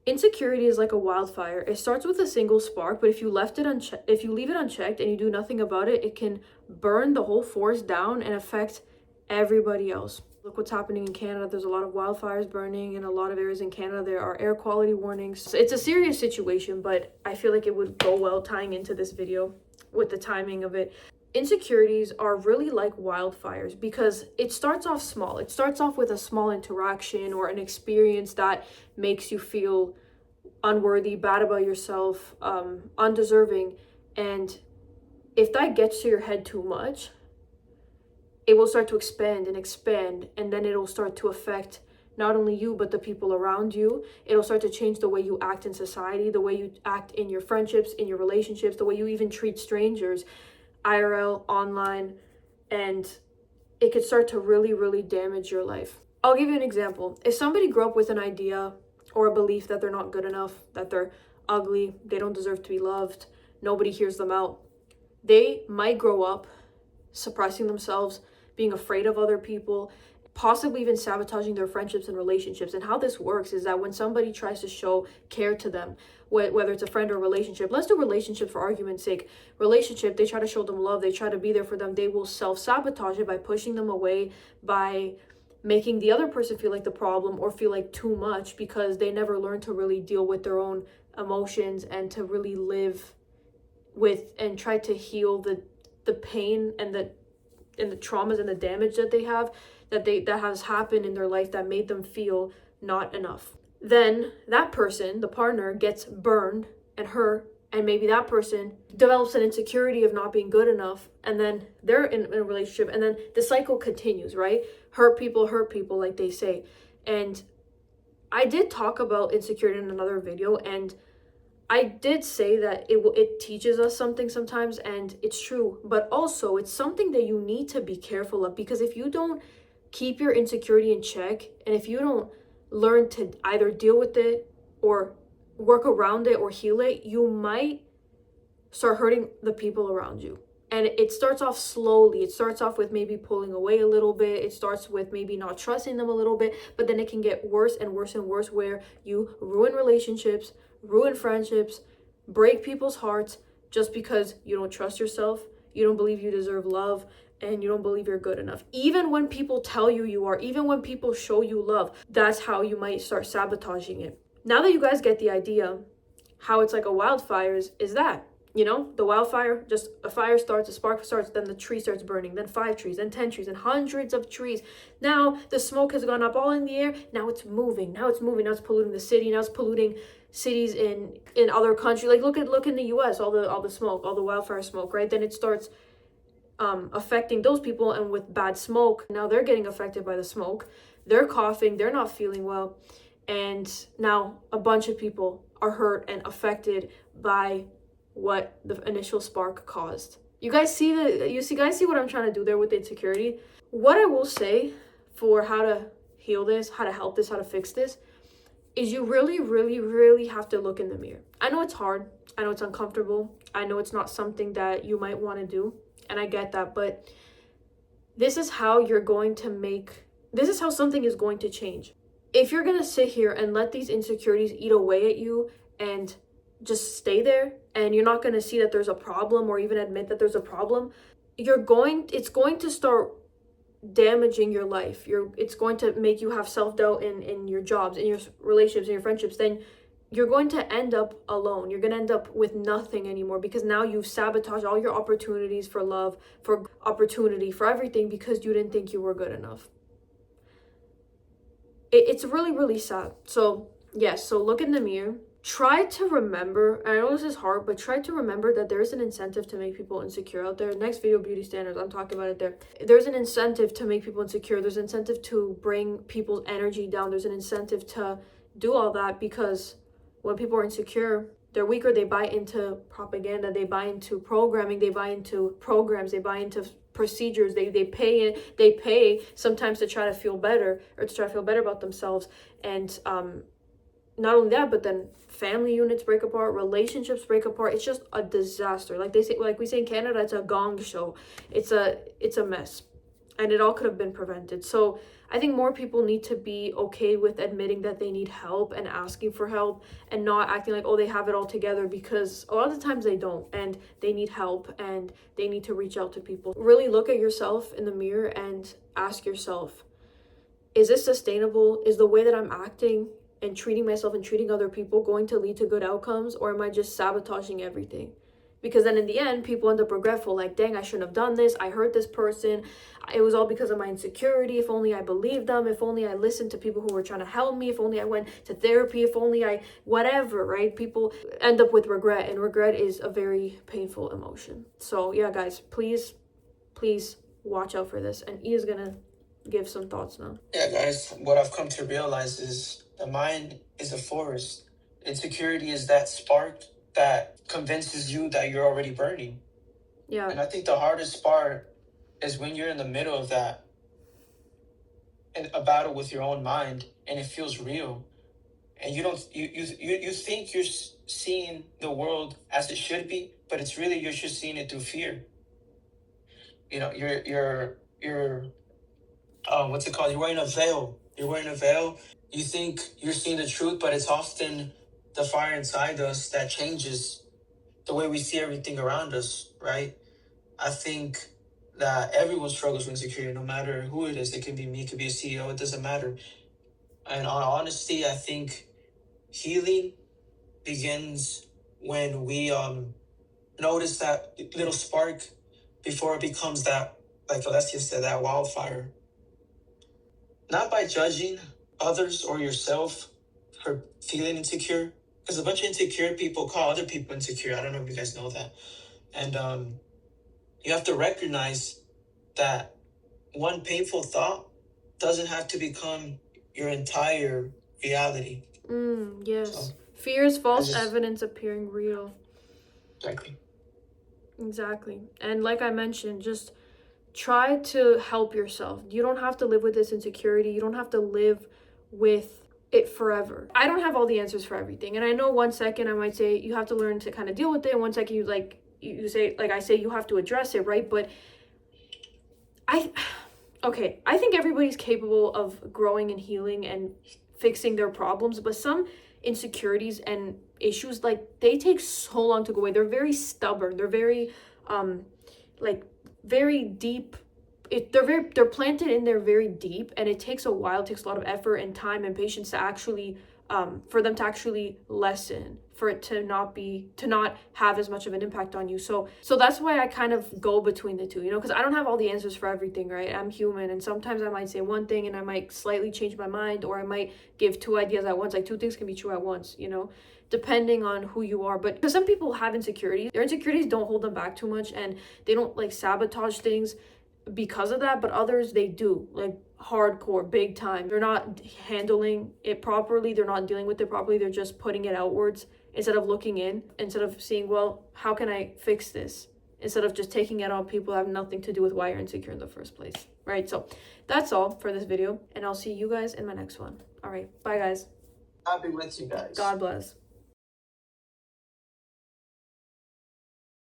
Insecurity is like a wildfire. It starts with a single spark, but if you leave it unchecked and you do nothing about it, it can burn the whole forest down and affect everybody else. Look what's happening in Canada. There's a lot of wildfires burning in a lot of areas in Canada. There are air quality warnings. It's a serious situation, but I feel like it would go well tying into this video with the timing of it. Insecurities are really like wildfires because it starts off small. It starts off with a small interaction or an experience that makes you feel unworthy, bad about yourself, undeserving. And if that gets to your head too much, it will start to expand, and then it'll start to affect not only you, but the people around you. It'll start to change the way you act in society, the way you act in your friendships, in your relationships, the way you even treat strangers, IRL, online, and it could start to really, really damage your life. I'll give you an example. If somebody grew up with an idea or a belief that they're not good enough, that they're ugly, they don't deserve to be loved, nobody hears them out, they might grow up suppressing themselves, being afraid of other people, possibly even sabotaging their friendships and relationships. And how this works is that when somebody tries to show care to them, whether it's a friend or a relationship, let's do relationship for argument's sake. Relationship, they try to show them love, they try to be there for them, they will self-sabotage it by pushing them away, by making the other person feel like the problem or feel like too much, because they never learn to really deal with their own emotions and to really live with and try to heal the pain and the traumas and the damage that they have, that has happened in their life that made them feel not enough. Then that person, the partner, gets burned and hurt, and maybe that person develops an insecurity of not being good enough, and then they're in a relationship, and then the cycle continues, right? Hurt people, like they say. And I did talk about insecurity in another video, and I did say that it teaches us something sometimes, and it's true, but also it's something that you need to be careful of, because if you don't keep your insecurity in check, and if you don't learn to either deal with it or work around it or heal it, you might start hurting the people around you. And it starts off slowly. It starts off with maybe pulling away a little bit. It starts with maybe not trusting them a little bit, but then it can get worse and worse and worse, where you ruin relationships, ruin friendships, break people's hearts just because you don't trust yourself, you don't believe you deserve love, and you don't believe you're good enough. Even when people tell you you are, even when people show you love, that's how you might start sabotaging it. Now that you guys get the idea, how it's like a wildfire is that, the wildfire, just a fire starts, a spark starts, then the tree starts burning, then 5 trees, then 10 trees, and hundreds of trees. Now the smoke has gone up all in the air. Now it's moving. Now it's polluting the city. Now it's polluting cities in other countries. Like look in the US, all the smoke, all the wildfire smoke, right? Then it starts affecting those people, and with bad smoke, now they're getting affected by the smoke. They're coughing, they're not feeling well, and now a bunch of people are hurt and affected by what the initial spark caused. You guys see what I'm trying to do there with the insecurity? What I will say for how to heal this, how to help this, how to fix this, is you really, really, really have to look in the mirror. I know it's hard. I know it's uncomfortable. I know it's not something that you might want to do, and I get that, but this is how something is going to change. If you're going to sit here and let these insecurities eat away at you and just stay there, and you're not going to see that there's a problem or even admit that there's a problem, it's going to start damaging your life. It's going to make you have self-doubt in your jobs, in your relationships, in your friendships. Then you're going to end up alone. You're going to end up with nothing anymore, because now you've sabotaged all your opportunities for love, for opportunity, for everything, because you didn't think you were good enough. It's really, really sad. So yes, so look in the mirror. Try to remember, I know this is hard, but try to remember that there's an incentive to make people insecure out there. Next video, beauty standards, I'm talking about it there. There's an incentive to make people insecure. There's an incentive to bring people's energy down. There's an incentive to do all that, because when people are insecure, they're weaker. They buy into propaganda. They buy into programming. They buy into programs. They buy into procedures. They pay sometimes to try to feel better, or to try to feel better about themselves. And not only that, but then family units break apart, relationships break apart. It's just a disaster. Like we say in Canada, it's a gong show. It's a mess. and it all could have been prevented. So I think more people need to be okay with admitting that they need help and asking for help, and not acting like, oh, they have it all together, because a lot of the times they don't, and they need help and they need to reach out to people. Really look at yourself in the mirror and ask yourself, is this sustainable? Is the way that I'm acting and treating myself and treating other people going to lead to good outcomes, or am I just sabotaging everything? Because then in the end, people end up regretful, like, dang, I shouldn't have done this. I hurt this person. It was all because of my insecurity. If only I believed them. If only I listened to people who were trying to help me. If only I went to therapy. If only I, whatever, right? People end up with regret, and regret is a very painful emotion. So yeah, guys, please watch out for this. And E is gonna give some thoughts now. Yeah, guys, what I've come to realize is the mind is a forest. Insecurity is that spark that convinces you that you're already burning. Yeah. And I think the hardest part is when you're in the middle of that, in a battle with your own mind, and it feels real. And you think you're seeing the world as it should be, but it's really, you're just seeing it through fear. You know, you're what's it called? You're wearing a veil. You think you're seeing the truth, but it's often the fire inside us that changes the way we see everything around us, right? I think that everyone struggles with insecurity, no matter who it is. It can be me, it could be a CEO, it doesn't matter. And on honesty, I think healing begins when we notice that little spark before it becomes that, like Alessia said, that wildfire. Not by judging others or yourself for feeling insecure, because a bunch of insecure people call other people insecure. I don't know if you guys know that. And you have to recognize that one painful thought doesn't have to become your entire reality. Yes. So, fear is false evidence appearing real. Exactly. And like I mentioned, just try to help yourself. You don't have to live with this insecurity. You don't have to live with it forever. I don't have all the answers for everything. And I know 1 second I might say you have to learn to kind of deal with it. And 1 second you say, like I say, you have to address it, right? But I think everybody's capable of growing and healing and fixing their problems, but some insecurities and issues, like, they take so long to go away. They're very stubborn. They're very very deep. They're planted in there very deep, and it takes a while. It takes a lot of effort and time and patience to actually for them to actually lessen, for it to not have as much of an impact on you. So that's why I kind of go between the two, because I don't have all the answers for everything, right? I'm human, and sometimes I might say one thing and I might slightly change my mind, or I might give two ideas at once. Like, two things can be true at once, depending on who you are. But because some people have insecurities, their insecurities don't hold them back too much, and they don't like sabotage things because of that. But others, they do, like hardcore, big time. They're not handling it properly. They're not dealing with it properly. They're just putting it outwards instead of looking in, instead of seeing, well, how can I fix this? Instead of just taking it on people that have nothing to do with why you're insecure in the first place, right? So that's all for this video, and I'll see you guys in my next one. All right, bye guys. I'll be with you guys. God bless.